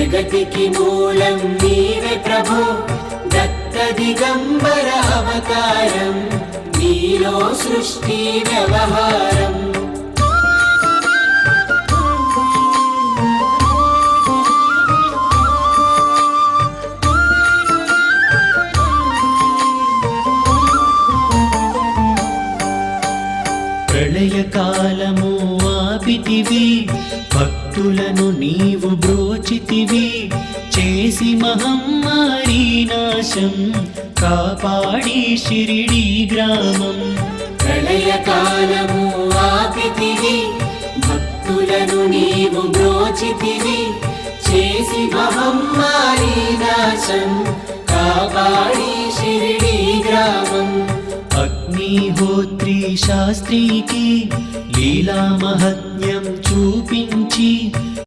జగతికి మూలం నీవే ప్రభు, దత్త దిగంబర అవతారం, నీలో సృష్టి వ్యవహారం. ప్రళయకాలము ఆపితివి, భక్తులను నీవు బ్రోచితివి, చేసి మహమ్మారి నాశం కాపాడి షిరిడి గ్రామం. ప్రళయకాలము ఆపితివి, భక్తులను నీవు బ్రోచితివి, చేసి మహమ్మారి నాశం కాపాడి షిరిడి గ్రామం. అగ్నిహోత్రి శాస్త్రికి లీలా మహత్యం చూపించి